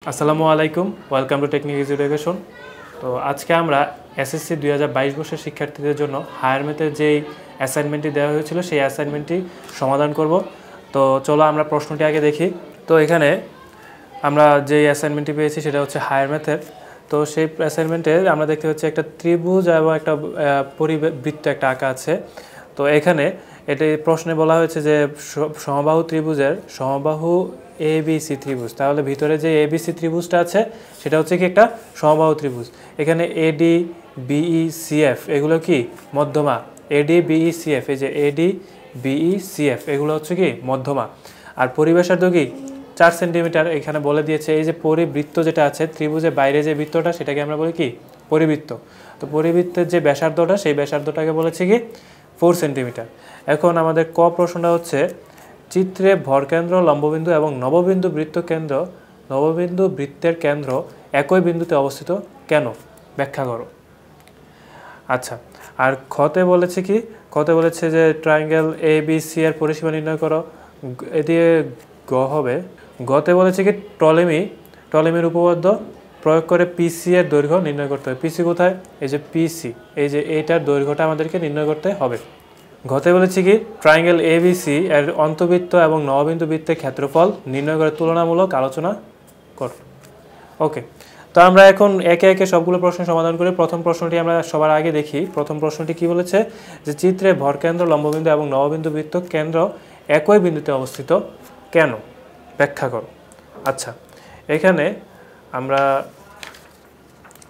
আসসালামু আলাইকুম, welcome to technique education. তো আজকে আমরা এসএসসি 2022 বর্ষের শিক্ষার্থীদের জন্য হায়ার ম্যাথের যেই অ্যাসাইনমেন্টটি দেওয়া হয়েছিল সেই অ্যাসাইনমেন্টটি সমাধান করব। তো চলো আমরা প্রশ্নটি আগে দেখি। তো এখানে আমরা যেই অ্যাসাইনমেন্টটি পেয়েছি সেটা হচ্ছে হায়ার ম্যাথের। তো সেই অ্যাসাইনমেন্টে আমরা দেখতে পাচ্ছি একটা ত্রিভুজ এবং একটা পরিবৃত্ত একটা আঁকা আছে। তো এখানে এটি প্রশ্নে বলা হয়েছে যে সমবাহু ত্রিভুজের সমবাহু এবিসি ত্রিভুজ, তাহলে ভিতরে যে এবিসি ত্রিভুজটা আছে সেটা হচ্ছে কি একটা সমবাহু ত্রিভুজ। এখানে এডি বিই সিএফ এগুলো কি মধ্যমা, এডি বিই সিএফ, এই যে এডি বিই সিএফ এগুলো হচ্ছে কি মধ্যমা। আর পরিবেশার্ধ কি 4 সেন্টিমিটার এখানে বলে দিয়েছে। এই যে পরিবৃত্ত যেটা আছে ত্রিভুজের বাইরে যে বৃত্তটা সেটাকে আমরা বলি কি পরিবৃত্ত। তো পরিবৃত্তের যে ব্যাসার্ধটা সেই ব্যাসার্ধটাকে বলেছে কি 4 সেন্টিমিটার। এখন আমাদের ক প্রশ্নটা হচ্ছে চিত্রে ভরকেন্দ্র লম্ববিন্দু এবং নববিন্দু বৃত্তের কেন্দ্র একই বিন্দুতে অবস্থিত কেন, ব্যাখ্যা করো। আচ্ছা, আর খতে বলেছে কি, খতে বলেছে যে ট্রায়াঙ্গেল এ বি সি এর পরিসীমা নির্ণয় করো। এদিকে গ হবে। গতে বলেছে কি টলেমির উপপাদ্য প্রয়োগ করে পিসি এর দৈর্ঘ্য নির্ণয় করতে হবে। পিসি কোথায়, এই যে পিসি, এই যে এইটার দৈর্ঘ্যটা আমাদেরকে নির্ণয় করতে হবে। ঘতে বলেছি কি ট্রায়াঙ্গেল এবিসি এর অন্তবৃত্ত এবং নববিন্দু বৃত্তের ক্ষেত্রফল নির্ণয় করে তুলনামূলক আলোচনা কর। ওকে, তো আমরা এখন একে একে সবগুলো প্রশ্ন সমাধান করি। প্রথম প্রশ্নটি আমরা সবার আগে দেখি। প্রথম প্রশ্নটি কি বলেছে যে চিত্রে ভরকেন্দ্র লম্ববিন্দু এবং নববিন্দু বৃত্ত কেন্দ্র একই বিন্দুতে অবস্থিত কেন, ব্যাখ্যা করো। আচ্ছা, এখানে আমরা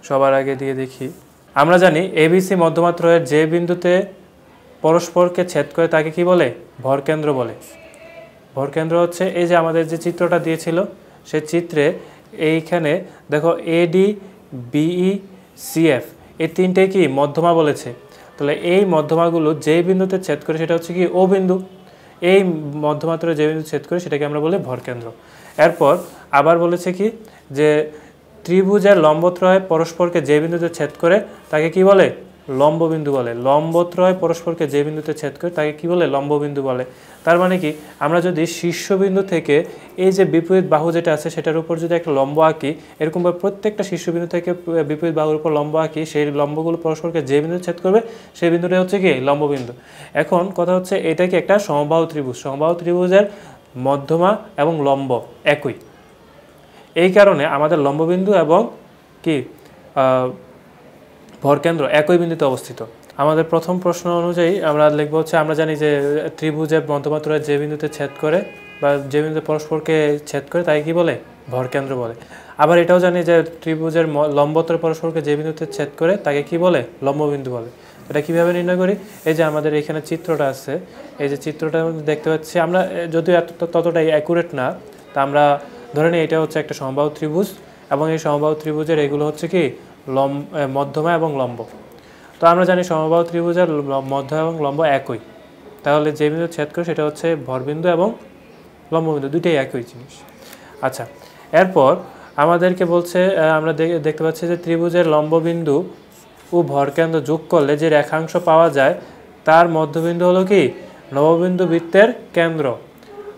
সবার আগে দিয়ে দেখি। আমরা জানি এবিসি মধ্যমাত্রয়ের যে বিন্দুতে পরস্পরকে ছেদ করে তাকে কি বলে, ভরকেন্দ্র বলে। ভরকেন্দ্র হচ্ছে এই যে আমাদের যে চিত্রটা দিয়েছিল সেই চিত্রে এইখানে দেখো এডি বিই সিএফ এই তিনটে কি মধ্যমা বলেছে। তাহলে এই মধ্যমাগুলো যে বিন্দুতে ছেদ করে সেটা হচ্ছে কি ও বিন্দু। এই মধ্যমাত্রায় যে বিন্দু ছেদ করে সেটাকে আমরা বলি ভরকেন্দ্র। এরপর আবার বলেছে কি যে ত্রিভুজের লম্বত্রয় পরস্পরকে যে বিন্দুতে ছেদ করে তাকে কি বলে, লম্ববিন্দু বলে। লম্বত্রয় পরস্পরকে যে বিন্দুতে ছেদ করে তাকে কি বলে, লম্ববিন্দু বলে। তার মানে কি আমরা যদি শীর্ষবিন্দু থেকে এই যে বিপরীত বাহু যেটা আছে সেটার উপর যদি একটা লম্ব আঁকি, এরকমভাবে প্রত্যেকটা শীর্ষবিন্দু থেকে বিপরীত বাহুর উপর লম্ব আঁকি, সেই লম্বগুলো পরস্পরকে যে বিন্দু ছেদ করবে সেই বিন্দুটা হচ্ছে কি লম্ববিন্দু। এখন কথা হচ্ছে এটা কি একটা সমবাহু ত্রিভুজ। সমবাহু ত্রিভুজের মধ্যমা এবং লম্ব একই, এই কারণে আমাদের লম্ববিন্দু এবং কি ভরকেন্দ্র একই বিন্দুতে অবস্থিত। আমাদের প্রথম প্রশ্ন অনুযায়ী আমরা লিখব হচ্ছে আমরা জানি যে ত্রিভুজের মধ্যমাত্রায় যে বিন্দুতে ছেদ করে বা যে বিন্দুতে পরস্পরকে ছেদ করে তাই কি বলে, ভরকেন্দ্র বলে। আবার এটাও জানি যে ত্রিভুজের লম্বত্রয় পরস্পরকে যে বিন্দুতে ছেদ করে তাকে কি বলে, লম্ববিন্দু বলে। এটা কিভাবে নির্ণয় করি, এই যে আমাদের এখানে চিত্রটা আছে, এই যে চিত্রটা দেখতে পাচ্ছি আমরা, যদিও ততটাই অ্যাকুরেট না, তা আমরা ধরে নিই এটা হচ্ছে একটা সমবাহু ত্রিভুজ এবং এই সমবাহু ত্রিভুজের এগুলো হচ্ছে কি মধ্যমা এবং লম্ব। তো আমরা জানি সমবাহু ত্রিভুজের মধ্য এবং লম্ব একই, তাহলে যে বিন্দু ছেদ করে সেটা হচ্ছে ভরবিন্দু এবং লম্ববিন্দু, দুইটাই একই জিনিস। আচ্ছা, এরপর আমাদেরকে বলছে আমরা দেখতে পাচ্ছি যে ত্রিভুজের লম্ববিন্দু ও ভরকেন্দ্র যোগ করলে যে রেখাংশ পাওয়া যায় তার মধ্যবিন্দু হলো কি নববিন্দু বৃত্তের কেন্দ্র।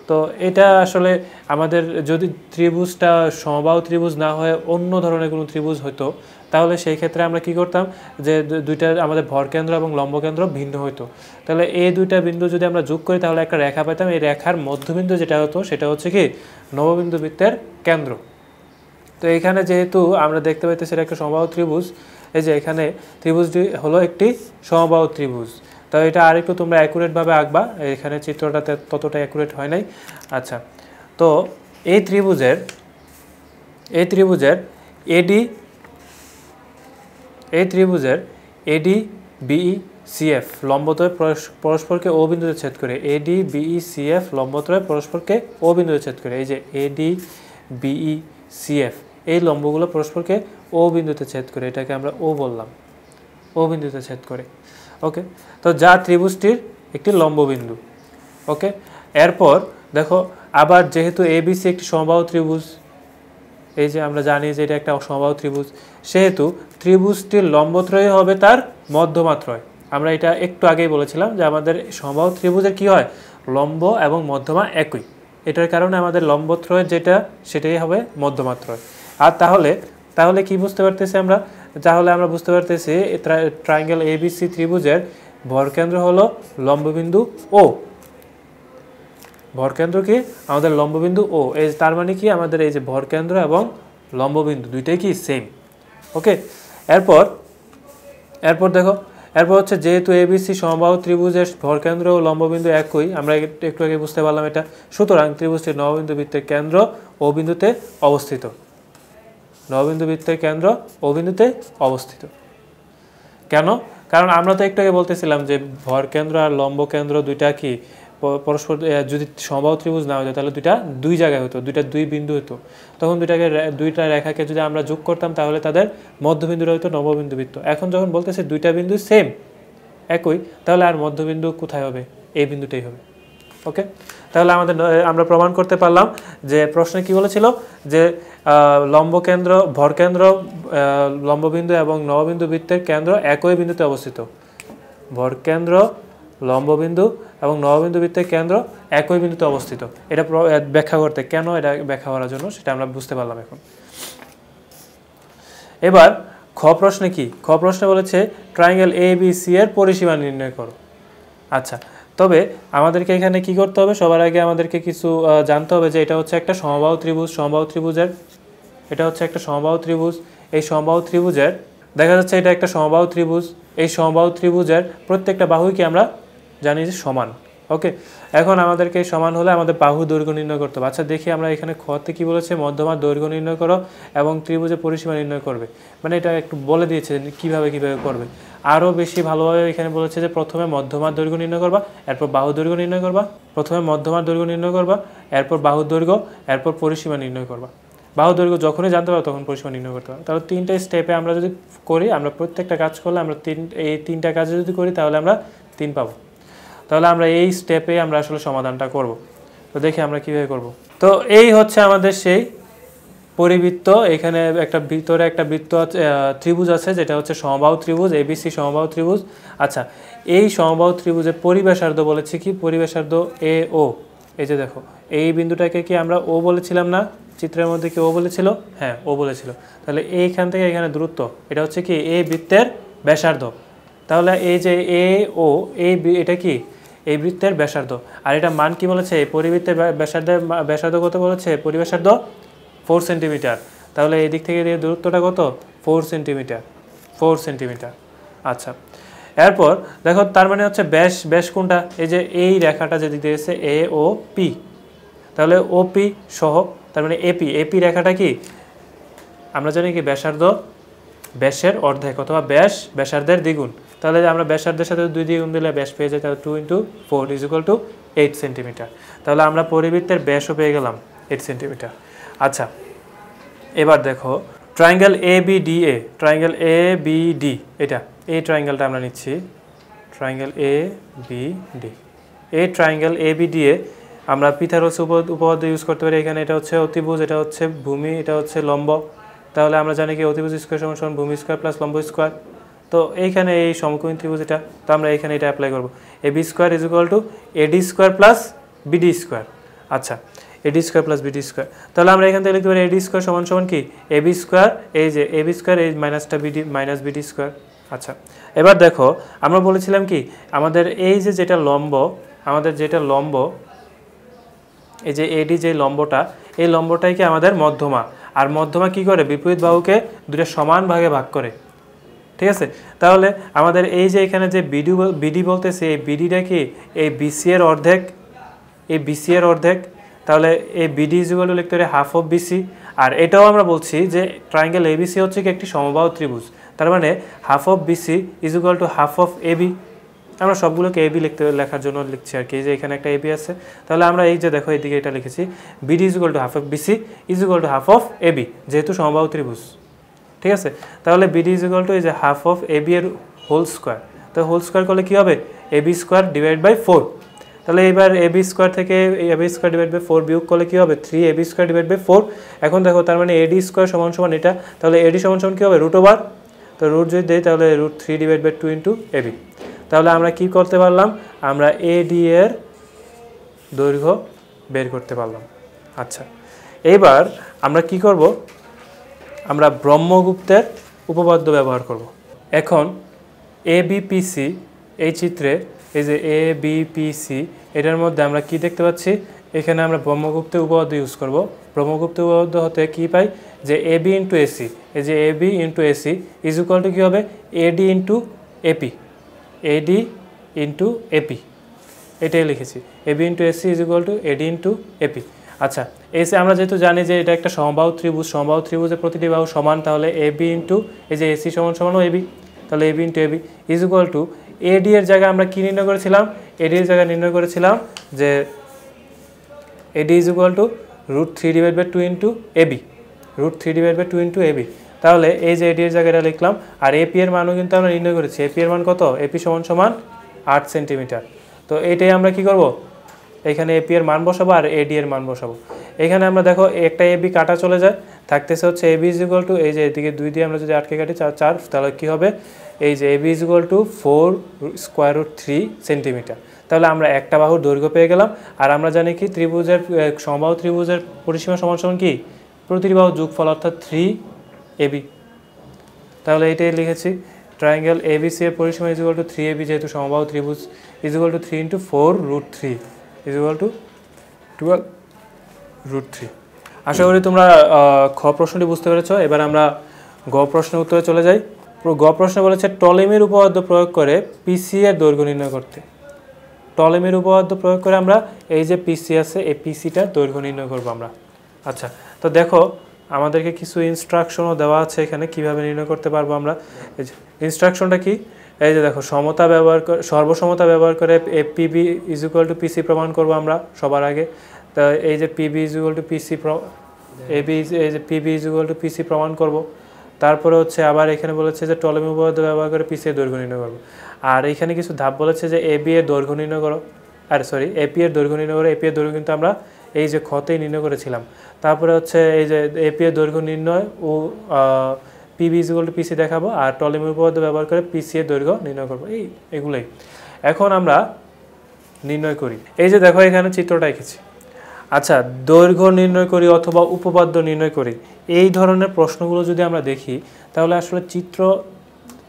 তো এটা আসলে আমাদের যদি ত্রিভুজটা সমবাহু ত্রিভুজ না হয়ে অন্য ধরনের কোনো ত্রিভুজ হতো তাহলে সেই ক্ষেত্রে আমরা কি করতাম যে দুইটা আমাদের ভরকেন্দ্র এবং লম্বকেন্দ্র ভিন্ন হতো। তাহলে এই দুইটা বিন্দু যদি আমরা যোগ করি তাহলে একটা রেখা পেতাম, এই রেখার মধ্যবিন্দু যেটা হতো সেটা হচ্ছে কি নববিন্দু বৃত্তের কেন্দ্র। তো এখানে যেহেতু আমরা দেখতে পাইতেছি সেটা একটা সমবাহু ত্রিভুজ, এই যে এখানে ত্রিভুজটি হলো একটি সমবাহু ত্রিভুজ। তো এটা আরেকটু তোমরা অ্যাকুরেটভাবে আঁকবা, এখানে চিত্রটাতে ততটা অ্যাকুরেট হয় নাই। আচ্ছা, তো এই ত্রিভুজের এডি বিই সিএফ লম্বত্রয় পরস্পরকে ও বিন্দুতে ছেদ করে, এডি বিই সিএফ লম্বত্রয় পরস্পরকে ও বিন্দুতে ছেদ করে, এই যে এডি বিই সিএফ এই লম্বগুলো পরস্পরকে ও বিন্দুতে ছেদ করে, এটাকে আমরা ও বললাম, ও বিন্দুতে ছেদ করে। ওকে, তো যা ত্রিভুজটির একটি লম্ববিন্দু। ওকে, এরপর দেখো আবার যেহেতু এবিসি একটি সমবাহু ত্রিভুজ, এই যে আমরা জানি যে এটা একটা সমবাহু ত্রিভুজ, সেহেতু ত্রিভুজটির লম্বত্রয় হবে তার মধ্যমাত্রয়। আমরা এটা একটু আগেই বলেছিলাম যে আমাদের সমবাহু ত্রিভুজের কি হয়, লম্ব এবং মধ্যমা একই, এটার কারণে আমাদের লম্বত্রয় যেটা সেটাই হবে মধ্যমাত্রয়। আর তাহলে কি বুঝতে পারতেছি আমরা? তাহলে আমরা বুঝতে পারতেছি ট্রায়াঙ্গেল এবিসি ত্রিভুজের ভরকেন্দ্র হলো লম্ববিন্দু ও। ভরকেন্দ্র কি? আমাদের লম্ববিন্দু ও। এই তার মানে কি আমাদের এই যে ভরকেন্দ্র এবং লম্ববিন্দু দুইটাই কি সেম। ওকে, এরপর দেখো, এরপর হচ্ছে যেহেতু এবিসি সমবাহু ত্রিভুজের ভরকেন্দ্র ও লম্ববিন্দু একই, আমরা একটু আগে বুঝতে পারলাম এটা, সুতরাং ত্রিভুজটির নববিন্দু বৃত্তের কেন্দ্র ও বিন্দুতে অবস্থিত। নববিন্দু বৃত্তের কেন্দ্র ও বিন্দুতে অবস্থিত। কেন? কারণ আমরা তো একটু আগে বলতেছিলাম যে ভরকেন্দ্র আর লম্ব কেন্দ্র দুইটা কি পরস্পর, যদি সমবাহু ত্রিভুজ না হতো তাহলে দুই জায়গায় হতো, দুই বিন্দু হতো, তখন দুইটা রেখাকে যদি আমরা যোগ করতাম তাহলে তাদের মধ্যবিন্দুটা হতো নববিন্দু বৃত্ত। এখন যখন বলতেছে দুইটা বিন্দু সেম একই, তাহলে আর মধ্যবিন্দু কোথায় হবে? এই বিন্দুটাই হবে। ওকে, তাহলে আমরা প্রমাণ করতে পারলাম যে প্রশ্নে কি বলেছিল যে লম্বকেন্দ্র, ভরকেন্দ্র, লম্ববিন্দু এবং নববিন্দু বৃত্তের কেন্দ্র একই বিন্দুতে অবস্থিত। ভরকেন্দ্র, লম্ববিন্দু এবং নববিন্দু বৃত্তের কেন্দ্র একই বিন্দুতে অবস্থিত। এটা ব্যাখ্যা করতে, কেন এটা ব্যাখ্যা করার জন্য সেটা আমরা বুঝতে পারলাম এখন। এবার খ প্রশ্নে কি? খ প্রশ্নে বলেছে ট্রায়াঙ্গেল এ বি সি এর পরিসীমা নির্ণয় করো। আচ্ছা, তবে আমাদেরকে এখানে কি করতে হবে? সবার আগে আমাদেরকে কিছু জানতে হবে যে এটা হচ্ছে একটা সমবাহু ত্রিভুজ। এটা হচ্ছে একটা সমবাহু ত্রিভুজ। এই সমবাহু ত্রিভুজের দেখা যাচ্ছে এটা একটা সমবাহু ত্রিভুজ। এই সমবাহু ত্রিভুজের প্রত্যেকটা বাহুই কি আমরা জানি যে সমান। ওকে, এখন আমাদেরকে সমান হলে আমাদের বাহু দৈর্ঘ্য নির্ণয় করতে হবে। আচ্ছা দেখি আমরা এখানে খতে কি বলেছে, মধ্যমার দৈর্ঘ্য নির্ণয় করো এবং ত্রিভুজের পরিসীমা নির্ণয় করবে। মানে এটা একটু বলে দিয়েছে কিভাবে করবে। আরও বেশি ভালোভাবে এখানে বলেছে যে প্রথমে মধ্যমার দৈর্ঘ্য নির্ণয় করবা, এরপর বাহু দৈর্ঘ্য নির্ণয় করবা। প্রথমে মধ্যমার দৈর্ঘ্য নির্ণয় করবা, এরপর বাহু দৈর্ঘ্য, এরপর পরিসীমা নির্ণয় করবা। বাহু দৈর্ঘ্য যখনই জানতে পারো তখন পরিসীমা নির্ণয় করতে হবে। তাহলে তিনটে স্টেপে আমরা যদি করি, আমরা প্রত্যেকটা কাজ করলে আমরা এই তিনটা কাজে যদি করি তাহলে আমরা 3 পাবো। তাহলে আমরা এই স্টেপে আমরা আসলে সমাধানটা করব। তো দেখি আমরা কীভাবে করব। তো এই হচ্ছে আমাদের সেই পরিবৃত্ত। এখানে ভিতরে একটা বৃত্ত ত্রিভুজ আছে যেটা হচ্ছে সমবাহু ত্রিভুজ, এবিসি সমবাহু ত্রিভুজ। আচ্ছা, এই সমবাহু ত্রিভুজের পরিব্যাসার্ধ বলেছি কি? পরিব্যাসার্ধ এ ও। এই যে দেখো, এই বিন্দুটাকে কি আমরা ও বলেছিলাম না? চিত্রের মধ্যে কি ও বলেছিল? হ্যাঁ, ও বলেছিল। তাহলে এইখান থেকে এখানে দূরত্ব, এটা হচ্ছে কি এই বৃত্তের ব্যাসার্ধ। তাহলে এই যে এ ও, এটা কি এই বৃত্তের ব্যাসার্ধ। আর এটা মান কি বলেছে? পরিবৃত্তের ব্যাসার্ধ কত বলেছে? পরিব্যাসার্ধ 4 সেন্টিমিটার। তাহলে এই দিক থেকে দূরত্বটা কত? 4 সেন্টিমিটার। আচ্ছা, এরপর দেখো তার মানে হচ্ছে ব্যাস কোনটা? এই যে এই রেখাটা যেদিক দিয়ে এসে এ ও পি, তাহলে ও পি সহ, তার মানে এপি রেখাটা কি আমরা জানি কি ব্যাসের অর্ধেক অথবা ব্যাসার্ধের দ্বিগুণ। তাহলে আমরা ব্যাসার্ধের সাথে 2 দ্বিগুণ দিলে ব্যাস পেয়ে যাই, তাহলে 2 × 4 = 8 সেন্টিমিটার। তাহলে আমরা পরিবৃত্তের ব্যাসও পেয়ে গেলাম 8 সেন্টিমিটার। আচ্ছা, এবার দেখো ট্রায়াঙ্গেল ABDA, ট্রায়াঙ্গেল ABD, এই ট্রায়াঙ্গেলটা আমরা নিচ্ছি, ট্রায়াঙ্গেল ABD। এই ট্রায়াঙ্গেল ABDA আমরা পিথাগোরাস উপপাদ্য ইউজ করতে পারি। এখানে এটা হচ্ছে অতিভুজ, এটা হচ্ছে ভূমি, এটা হচ্ছে লম্ব। তাহলে আমরা জানি কি অতিভুজ স্কয়ার সমান ভূমি স্কয়ার প্লাস লম্ব স্কয়ার। তো এইখানে এই সমকোণী ত্রিভুজ এটা, তো আমরা এখানে এটা অ্যাপ্লাই করব। AB² = AD² plus BD²। আচ্ছা, AD² প্লাস BD²। তাহলে আমরা এখান থেকে লিখতে পারি AD² সমান কি AB², এই যে AB², এই মাইনাসটা মাইনাস BD²। আচ্ছা, এবার দেখো আমরা বলেছিলাম কি আমাদের এই যেটা লম্ব, এই যে AD যে লম্বটা, এই লম্বটাই কি আমাদের মধ্যমা। আর মধ্যমা কি করে? বিপরীত বাহুকে দুটো সমান ভাগে ভাগ করে। ঠিক আছে, তাহলে আমাদের এই যে এখানে যে বিডি বলতেছে, এই বিডিটা কি এই BC এর অর্ধেক। তাহলে এই BD = লিখতে পারি হাফ অফ BC। আর এটাও আমরা বলছি যে ট্রায়াঙ্গেল ABC হচ্ছে কি একটি সমবাহু ত্রিভুজ, তার মানে half of BC = half of AB। আমরা সবগুলোকে AB লেখার জন্য লিখছি আর কি, যে এখানে একটা AB আছে। তাহলে আমরা এই যে দেখো এইদিকে এটা লিখেছি BD = half of BC = half of AB, যেহেতু সমবাহু ত্রিভুজ। ঠিক আছে, তাহলে BD = এই যে হাফ অফ AB এর হোল স্কয়ার। তো হোল স্কয়ার করলে কি হবে? AB² / 4। তাহলে এবার AB² থেকে AB² / 4 বিয়োগ করলে কি হবে? 3AB² / 4। এখন দেখো তার মানে AD² সমান এটা, তাহলে AD সমান কি হবে? √। তো রুট যদি দেই তাহলে √3/2 × AB। তাহলে আমরা কি করতে পারলাম? আমরা AD এর দৈর্ঘ্য বের করতে পারলাম। আচ্ছা, এবার আমরা কি করব? আমরা ব্রহ্মগুপ্তের উপপাদ্য ব্যবহার করব। এখন এবিপিসি এই চিত্রে এই যে এবিপিসি এটার মধ্যে আমরা কি দেখতে পাচ্ছি, এখানে আমরা ব্রহ্মগুপ্তের উপপাদ্য ইউজ করব। ব্রহ্মগুপ্তের উপপাদ্য হতে কি পাই যে এবি ইন্টু এসি, এই যে AB into AC is equal to কী হবে AD into AP, AD into AP, এটাই লিখেছি। AB into AC is equal to AD into AP. আচ্ছা, এসে আমরা যেহেতু জানি যে এটা একটা সমবাহু ত্রিভুজ, সমবাহু ত্রিভুজের প্রতিটি বাহু সমান, তাহলে এবি ইন্টু এই যে এসি সমান সমান এবি, তাহলে AB into AB is equal to AD এর জায়গায় আমরা কী নির্ণয় করেছিলাম, এডি এর জায়গায় নির্ণয় করেছিলাম যে AD is equal to √3/2 into AB, √3/2 into AB. তাহলে এই যে এডি এর জায়গাটা লিখলাম, আর এপি এর মানও কিন্তু আমরা নির্ণয় করেছি। এপি এর মান কত, এপি সমান সমান 8 সেন্টিমিটার। তো এটাই আমরা কি করব, এখানে এপি এর মান বসাবো আর এডি এর মান বসাবো। এখানে আমরা দেখো একটা এবি কাটা চলে যায়, থাকতেছে হচ্ছে এবি ইজ ইকুয়াল টু এই যে এদিকে 2 দিয়ে আমরা যদি 8কে কাটি 4, তাহলে কি হবে এই যে AB is equal to 4√3 centimetre. তাহলে আমরা একটা বাহুর দৈর্ঘ্য পেয়ে গেলাম। আর আমরা জানি কি ত্রিভুজের সমবাহু ত্রিভুজের পরিসীমা সমান সমান কি প্রতিটি বাহুর যোগফল অর্থাৎ 3ab। তাহলে এটাই লিখেছি ট্রায়াঙ্গেল এবিসি এর পরিসীমা ইজ ইকুয়াল টু 3ab, যেহেতু সমবাহু ত্রিভুজ is equal two 3 into 4√3 is equal two 12√3। আশা করি তোমরা খ প্রশ্নটি বুঝতে পেরেছো। এবার আমরা গ প্রশ্নের উত্তরে চলে যাই। গ প্রশ্ন বলেছে টলেমির উপপাদ্য প্রয়োগ করে পিসি এর দৈর্ঘ্য নির্ণয় করতে। টলেমির উপপাদ্য প্রয়োগ করে আমরা এই যে পিসি আছে এই পিসিটার দৈর্ঘ্য নির্ণয় করবো আমরা। আচ্ছা, তো দেখো আমাদেরকে কিছু ইনস্ট্রাকশনও দেওয়া আছে এখানে কিভাবে নির্ণয় করতে পারবো আমরা। এই যে ইনস্ট্রাকশনটা কি, এই যে দেখো সমতা ব্যবহার করে সর্বসমতা ব্যবহার করে PB is equal to PC প্রমাণ করবো আমরা সবার আগে। তা এই যে PB is equal to PC AB এই যে PB is equal to PC প্রমাণ করব। তারপরে হচ্ছে আবার এখানে বলেছে যে টলেমি উপপাদ্য ব্যবহার করে পিসি এর দৈর্ঘ্য নির্ণয় করবো। আর এখানে কিছু ধাপ বলেছে যে এবি এর দৈর্ঘ্য নির্ণয় করো, আর সরি এপি এর দৈর্ঘ্য নির্ণয় করো। এপি এর দৈর্ঘ্য কিন্তু আমরা এই যে খতেই নির্ণয় করেছিলাম। তারপরে হচ্ছে এই যে এপি এর দৈর্ঘ্য নির্ণয় ও পিবি ইজ ইকুয়াল টু পিসি দেখাবো, আর টলেমি উপপাদ্য ব্যবহার করে পিসি এর দৈর্ঘ্য নির্ণয় করবো। এগুলোই এখন আমরা নির্ণয় করি। এই যে দেখো এখানে চিত্রটা এঁকেছি। আচ্ছা, দৈর্ঘ্য নির্ণয় করি অথবা উপপাদ্য নির্ণয় করি, এই ধরনের প্রশ্নগুলো যদি আমরা দেখি তাহলে আসলে চিত্র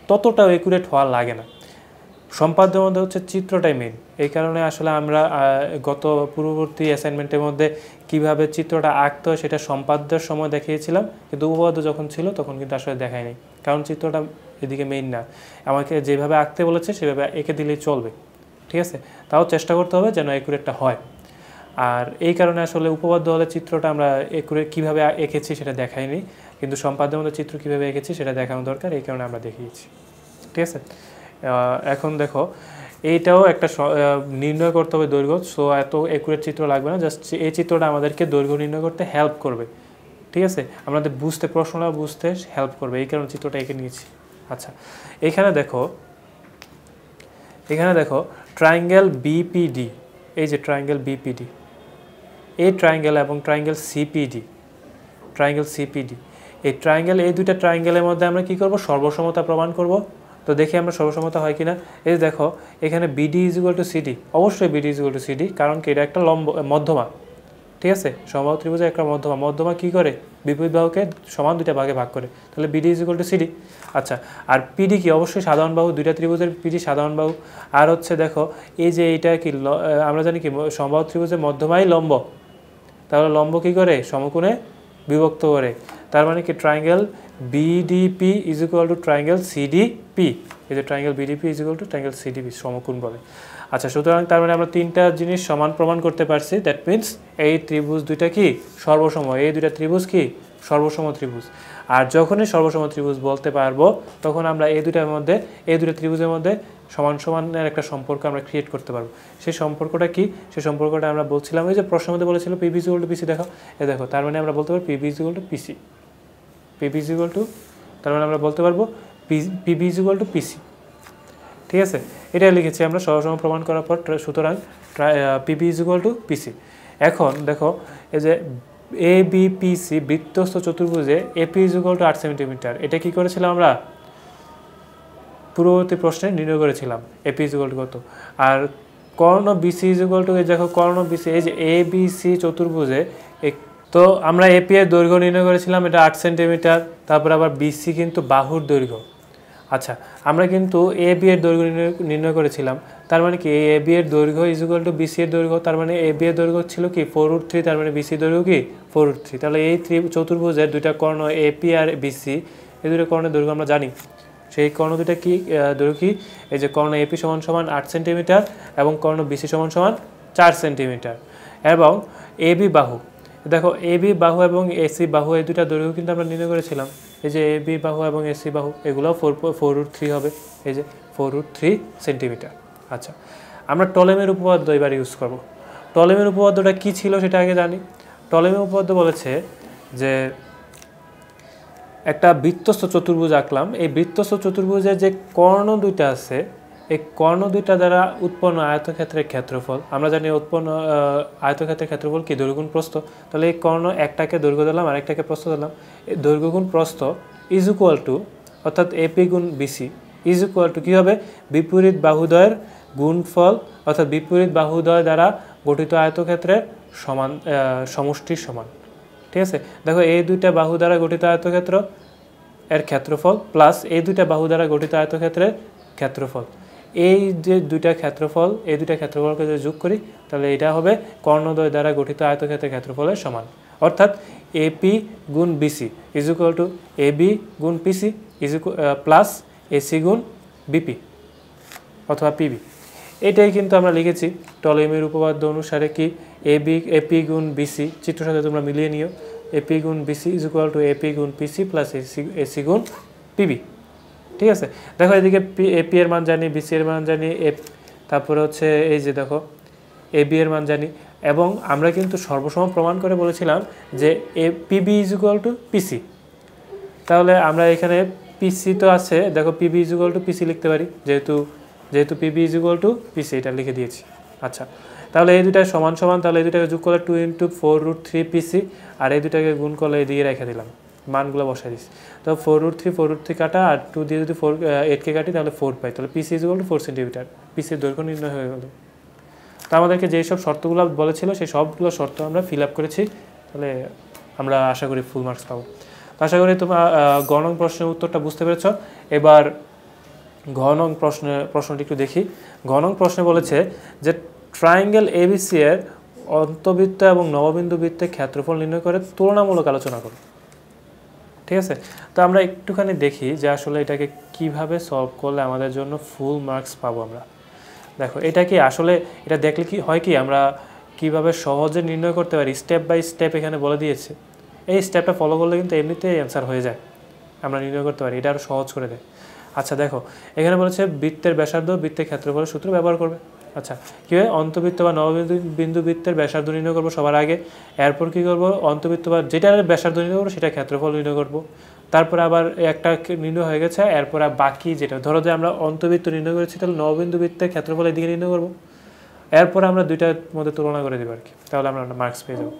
ততটাও একুরেট হওয়া লাগে না। সম্পাদ্যের মধ্যে হচ্ছে চিত্রটাই মেইন। এই কারণে আসলে আমরা গত পূর্ববর্তী অ্যাসাইনমেন্টের মধ্যে কিভাবে চিত্রটা আঁকতে হয় সেটা সম্পাদ্যের সময় দেখিয়েছিলাম, কিন্তু উপপাদ্য যখন ছিল তখন কিন্তু আসলে দেখায়নি, কারণ চিত্রটা এদিকে মেইন না। আমাকে যেভাবে আঁকতে বলেছে সেভাবে এঁকে দিলেই চলবে, ঠিক আছে? তাও চেষ্টা করতে হবে যেন একুরেটটা হয়। আর এই কারণে আসলে উপপাদ্য হলে চিত্রটা আমরা একুরেট কীভাবে এঁকেছি সেটা দেখাইনি, কিন্তু সম্পাদ্যের মধ্যে চিত্র কীভাবে এঁকেছি সেটা দেখানো দরকার, এই কারণে আমরা দেখিয়েছি, ঠিক আছে? এখন দেখো এইটাও একটা নির্ণয় করতে হবে দৈর্ঘ্য, সো এত একুরেট চিত্র লাগবে না, জাস্ট এই চিত্রটা আমাদেরকে দৈর্ঘ্য নির্ণয় করতে হেল্প করবে, ঠিক আছে? আমাদের বুঝতে প্রশ্নটা বুঝতে হেল্প করবে, এই কারণে চিত্রটা এঁকে নিয়েছি। আচ্ছা, এখানে দেখো ট্রায়াঙ্গেল বিপিডি, এই যে ট্রায়াঙ্গেল বিপিডি, এই ট্রায়াঙ্গেল এবং ট্রায়াঙ্গেল সিপিডি, এই ট্রায়াঙ্গেল, এই দুইটা ট্রায়াঙ্গেলের মধ্যে আমরা কি করব, সর্বসমতা প্রমাণ করব। তো দেখি আমরা সর্বসমতা হয় কিনা। এই দেখো এখানে BD is equal to CD, অবশ্যই BD is equal to CD, কারণ কি এটা একটা লম্ব মধ্যমা, ঠিক আছে? সমবাহু ত্রিভুজের একটা মধ্যমা কি করে, বিপরীত বাহুকে সমান দুইটা ভাগে ভাগ করে, তাহলে BD is equal to CD. আচ্ছা, আর পিডি কি, অবশ্যই সাধারণ বাহু, দুইটা ত্রিভুজের পিডি সাধারণ বাহু। আর হচ্ছে দেখো এই যে এইটা কি, আমরা জানি কি সমবাহু ত্রিভুজের মধ্যমাই লম্ব, তাহলে লম্ব কি করে, সমকোণে বিভক্ত করে। তার মানে কি triangle BDP is equal two triangle CDP, এই যে triangle BDP is equal two triangle CDP, সমকোণ বলে। আচ্ছা, সুতরাং তার মানে আমরা তিনটা জিনিস সমান প্রমাণ করতে পারছি। দ্যাট মিনস এই ত্রিভুজ দুইটা কি সর্বসম, এই দুইটা ত্রিভুজ কি সর্বসম ত্রিভুজ। আর যখনই সর্বসম ত্রিভুজ বলতে পারবো তখন আমরা এই দুইটা ত্রিভুজের মধ্যে সমান সমানের একটা সম্পর্ক আমরা ক্রিয়েট করতে পারবো। সেই সম্পর্কটা কি, সেই সম্পর্কটা আমরা বলছিলাম ওই যে প্রশ্নের মধ্যে বলেছিল পিবি ইজ ইকুয়াল টু পিসি। দেখো দেখো তার মানে আমরা বলতে পারবো PB is equal to PC, PB is equal two, তার মানে আমরা বলতে পারবো পিবি ইজ ইকুয়াল টু পিসি, ঠিক আছে? এটাই লিখেছি আমরা সর্বসম প্রমাণ করার পর। সুতরাং PB is equal to PC. এখন দেখো এই যে এ বি পি সি বৃত্তস্থ চতুর্ভুজে AP is equal to 8 centimetre, এটা কি করেছিলাম আমরা পূর্ববর্তী প্রশ্নে নির্ণয় করেছিলাম এপি ইজ ইকুয়াল টু কত। আর কর্ণ বিসি ইজ ইকুয়াল টু, দেখো কর্ণ বিসি, এই যে এ বি সি চতুর্ভুজে এই তো আমরা এপি এর দৈর্ঘ্য নির্ণয় করেছিলাম, এটা 8 সেন্টিমিটার। তারপর আবার বিসি কিন্তু বাহুর দৈর্ঘ্য। আচ্ছা, আমরা কিন্তু এ বি এর দৈর্ঘ্য নির্ণয় করেছিলাম। তার মানে কি এ বি এর দৈর্ঘ্য ইজ ইকুয়াল টু বিসি এর দৈর্ঘ্য। তার মানে এ বি এর দৈর্ঘ্য ছিল কি 4√3, তার মানে বিসি দৈর্ঘ্য কি 4√3। তাহলে এই চতুর্ভুজের দুইটা কর্ণ এপি আর বিসি, এই দুটো কর্ণের দৈর্ঘ্য আমরা জানি। সেই কর্ণ দুটা কি দৈর্ঘ্য কি, এই যে কর্ণ এপি সমান সমান 8 সেন্টিমিটার এবং কর্ণ বিসি সমান সমান 4 সেন্টিমিটার। এবং এ বি বাহু, দেখো এ বি বাহু এবং এসি বাহু এই দুটা দৈর্ঘ্য কিন্তু আমরা নির্ণয় করেছিলাম। এই যে এ বি বাহু এবং এসি বাহু এগুলো 4√3 হবে, এই যে 4√3 সেন্টিমিটার। আচ্ছা, আমরা টলেমির উপপাদ্য এবার ইউজ করব। টলেমির উপপাদ্যটা কী ছিল সেটা আগে জানি। টলেমির উপপাদ্য বলেছে যে একটা বৃত্তস্থ চতুর্ভুজ আঁকলাম, এই বৃত্তস্থ চতুর্ভুজের যে কর্ণ দুইটা আছে, এই কর্ণ দুইটা দ্বারা উৎপন্ন আয়তক্ষেত্রের ক্ষেত্রফল, আমরা জানি উৎপন্ন আয়তক্ষেত্রের ক্ষেত্রফল কি দৈর্ঘ্য গুণ প্রস্থ। তাহলে এই কর্ণ একটাকে দৈর্ঘ্য দিলাম আর একটাকে প্রস্থ দিলাম, এই দৈর্ঘ্য গুণ প্রস্থ ইজ ইকুয়াল টু, অর্থাৎ এপি গুণ বিসি ইজ ইকুয়াল টু কী হবে, বিপরীত বাহুদ্বয়ের গুণফল, অর্থাৎ বিপরীত বাহুদ্বয় দ্বারা গঠিত আয়তক্ষেত্রের সমান সমষ্টির সমান। ঠিক আছে, দেখো এই দুইটা বাহু দ্বারা গঠিত আয়তক্ষেত্র এর ক্ষেত্রফল প্লাস এই দুইটা বাহু দ্বারা গঠিত আয়তক্ষেত্রের ক্ষেত্রফল, এই যে দুইটা ক্ষেত্রফল, এই দুইটা ক্ষেত্রফলকে যদি যোগ করি তাহলে এটা হবে কর্ণদ্বয় দ্বারা গঠিত আয়তক্ষেত্রের ক্ষেত্রফলের সমান। অর্থাৎ এপি গুণ BC is equal to A B গুণ পিসি ইজ প্লাস এসি গুণ বিপি অথবা পিবি। এটাই কিন্তু আমরা লিখেছি টলেমির উপপাদ্য অনুসারে কি এপি গুণ বিসি, চিত্রের সাথে তোমরা মিলিয়ে নিও, এপি গুণ BC is equal to AP গুণ পিসি প্লাস এসি গুণ পিবি। ঠিক আছে, দেখো এদিকে এপি এর মান জানি, বিসি এর মান জানি, তারপরে হচ্ছে এই যে দেখো এবি এর মান জানি, এবং আমরা কিন্তু সর্বসম প্রমাণ করে বলেছিলাম যে পিবি ইজ ইকুয়াল টু পিসি। তাহলে আমরা এখানে পিসি তো আছে, দেখো পিবি ইজ ইকুয়াল টু পিসি লিখতে পারি, যেহেতু পিবি ইজ ইকুয়াল টু পিসি এটা লিখে দিয়েছি। আচ্ছা, তাহলে এই দুটাই সমান সমান, তাহলে এই দুটাকে যোগ করলে 2 × 4√3 পিসি, আর এই দুটাকে গুণ করলে এদিকে রেখে দিলাম, মানগুলো বসাই দিচ্ছি। তো 4√3 কাটা আর 2 দিয়ে যদি 8কে কাটি তাহলে 4 পাই, তাহলে পিসি ইজ ইকুয়াল টু 4 সেন্টিমিটার, পিসির দৈর্ঘ্য নির্ণয় হয়ে গেল। তো আমাদেরকে যেই সব শর্তগুলো বলেছিল সেই সবগুলো শর্ত আমরা ফিল আপ করেছি, তাহলে আমরা আশা করি ফুল মার্কস পাবো। আশা করি তোমরা গ নং প্রশ্নের উত্তরটা বুঝতে পেরেছ। এবার ঘ নং প্রশ্নটি একটু দেখি। ঘ নং প্রশ্নে বলেছে যে ট্রায়াঙ্গেল এবিসি এর অন্তবৃত্ত এবং নববিন্দু বৃত্তের ক্ষেত্রফল নির্ণয় করে তুলনামূলক আলোচনা করো। ঠিক আছে, তো আমরা একটুখানি দেখি যে আসলে এটাকে কিভাবে সলভ করলে আমাদের জন্য ফুল মার্কস পাবো আমরা। দেখো এটা কি আসলে, এটা দেখলে কি হয় কি আমরা কিভাবে সহজে নির্ণয় করতে পারি, স্টেপ বাই স্টেপ এখানে বলে দিয়েছে। এই স্টেপটা ফলো করলে কিন্তু এমনিতেই অ্যান্সার হয়ে যায়, আমরা নির্ণয় করতে পারি, এটা আরও সহজ করে দেয়। আচ্ছা দেখো এখানে বলেছে বৃত্তের ব্যাসার্ধ বৃত্তের ক্ষেত্রফলের সূত্র ব্যবহার করবে। আচ্ছা কীভাবে, অন্তবৃত্ত বা নববিন্দু বৃত্তের ব্যাসার্ধ নির্ণয় করবো সবার আগে, এরপর কী করবো, অন্তবৃত্ত বা যেটার ব্যাসার্ধ নির্ণয় করবো সেটা ক্ষেত্রফল নির্ণয় করবো, তারপরে আবার একটা নির্ণয় হয়ে গেছে, এরপর বাকি যেটা ধরো যে আমরা অন্তবৃত্ত নির্ণয় করেছি তাহলে নববিন্দু বৃত্তের ক্ষেত্রফল এদিকে নির্ণয় করবো, এরপর আমরা দুইটার মধ্যে তুলনা করে দেবো আর কি, তাহলে আমরা মার্কস পেয়ে যাবো।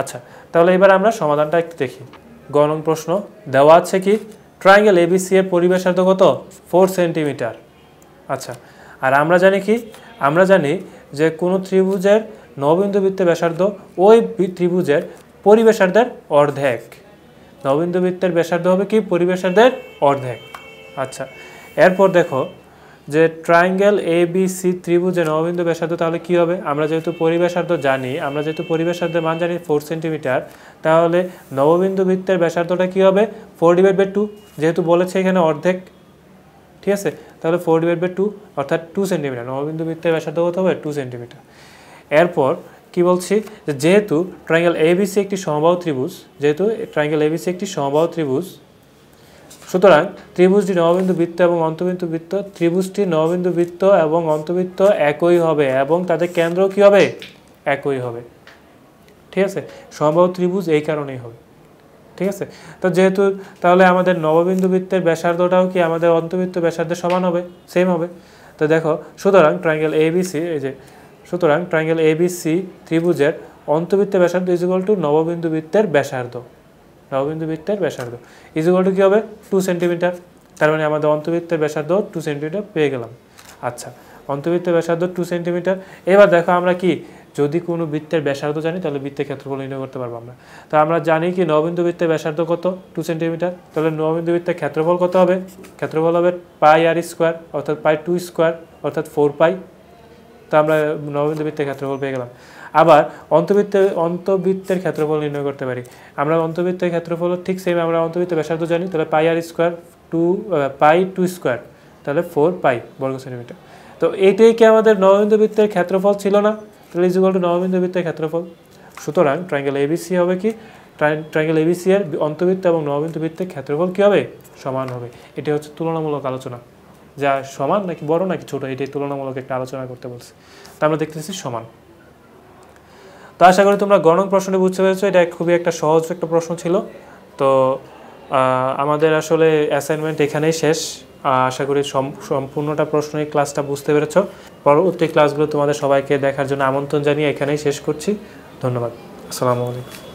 আচ্ছা তাহলে এবার আমরা সমাধানটা একটু দেখি। গ নং প্রশ্ন দেওয়া আছে কি, ট্রায়াঙ্গেল এবিসি এর পরিব্যাসার্ধ কত, 4 সেন্টিমিটার। আচ্ছা, আর আমরা জানি কি, আমরা জানি যে কোনো ত্রিভুজের নববিন্দু বৃত্তের ব্যাসার্ধ ওই ত্রিভুজের পরিব্যাসার্ধের অর্ধেক, নববিন্দু বৃত্তের ব্যাসার্ধ হবে কি পরিব্যাসার্ধের অর্ধেক। আচ্ছা এরপর দেখো যে ট্রায়াঙ্গেল এবিসি ত্রিভুজের নববিন্দু ব্যাসার্ধ তাহলে কি হবে, আমরা যেহেতু পরিব্যাসার্ধ জানি, আমরা যেহেতু পরিব্যাসার্ধের মান জানি 4 সেন্টিমিটার, তাহলে নববিন্দু বৃত্তের ব্যাসার্ধটা কি হবে 4/2, যেহেতু বলেছে এখানে অর্ধেক। ঠিক আছে, তাহলে 4/2 অর্থাৎ 2 সেন্টিমিটার, নববিন্দু বৃত্তের ব্যাসার্ধ কত হবে 2 সেন্টিমিটার। এরপর কি বলছি, যেহেতু ট্রায়াঙ্গেল এবিসি একটি সমবাহু ত্রিভুজ, যেহেতু ট্রায়াঙ্গেল এবিসি একটি সমবাহু ত্রিভুজ, সুতরাং ত্রিভুজটি নববিন্দু বৃত্ত এবং অন্তবিন্দু বৃত্ত, ত্রিভুজটি নববিন্দু বৃত্ত এবং অন্তবৃত্ত একই হবে এবং তাদের কেন্দ্র কি হবে একই হবে। ঠিক আছে, সমবাহু ত্রিভুজ এই কারণেই হবে। ঠিক আছে, তো যেহেতু তাহলে আমাদের নববিন্দু বৃত্তের ব্যাসার্ধটাও কি আমাদের অন্তবৃত্ত ব্যাসার্ধের সমান হবে, সেম হবে। তো দেখো সুতরাং ট্রায়াঙ্গেল এবিসি, এই যে সুতরাং ট্রায়াঙ্গেল এবিসি ত্রিভুজের অন্তবৃত্তের ব্যাসার্ধ ইজ ইকুয়াল টু নববিন্দু বৃত্তের ব্যাসার্ধ, নববিন্দু বৃত্তের ব্যাসার্ধ ইজ ইকুয়াল টু কী হবে 2 সেন্টিমিটার। তার মানে আমাদের অন্তবৃত্তের ব্যাসার্ধ 2 সেন্টিমিটার পেয়ে গেলাম। আচ্ছা অন্তবৃত্তের ব্যাসার্ধ 2 সেন্টিমিটার। এবার দেখো আমরা কি যদি কোনো বৃত্তের ব্যাসার্ধ জানি তাহলে বৃত্তের ক্ষেত্রফল নির্ণয় করতে পারবো আমরা। তো আমরা জানি কি নবিন্দু বৃত্তের ব্যাসার্ধ কত 2 সেন্টিমিটার, তাহলে নবিন্দু বৃত্তের ক্ষেত্রফল কত হবে, ক্ষেত্রফল হবে পাই আর স্কোয়ার অর্থাৎ পাই 2 স্কোয়ার অর্থাৎ 4 পাই। তো আমরা নবিন্দু বৃত্তের ক্ষেত্রফল পেয়ে গেলাম। আবার অন্তবৃত্তের ক্ষেত্রফল নির্ণয় করতে পারি আমরা। অন্তবৃত্তের ক্ষেত্রফল ঠিক সেম, আমরা অন্তবৃত্তের ব্যাসার্ধ জানি, তাহলে পাই আর স্কোয়ার পাই 2 স্কোয়ার তাহলে 4 পাই বর্গ সেন্টিমিটার। তো এইটাই কি আমাদের নববিন্দু বৃত্তের ক্ষেত্রফল ছিল না, তাহলে ইজ ইকুয়াল টু নববিন্দু বৃত্তের ক্ষেত্রফল। সুতরাং ট্রায়াঙ্গেল এবিসি হবে কি, ট্রায়াঙ্গেল এবিসি এর অন্তবৃত্ত এবং নববিন্দু বৃত্তের ক্ষেত্রফল কি হবে, সমান হবে। এটি হচ্ছে তুলনামূলক আলোচনা, যা সমান নাকি বড় নাকি ছোট, এটি তুলনামূলক একটা আলোচনা করতে বলছে। তা আমরা দেখতেছি সমান। তো আশা করি তোমরা গণন প্রশ্নটি বুঝতে পেরেছো, এটা খুবই একটা সহজ একটা প্রশ্ন ছিল। তো আমাদের আসলে অ্যাসাইনমেন্ট এখানেই শেষ। আশা করি সম্পূর্ণটা প্রশ্নের ক্লাসটা বুঝতে পেরেছো। পরবর্তী ক্লাসগুলো তোমাদের সবাইকে দেখার জন্য আমন্ত্রণ জানিয়ে এখানেই শেষ করছি। ধন্যবাদ। আসসালামু আলাইকুম।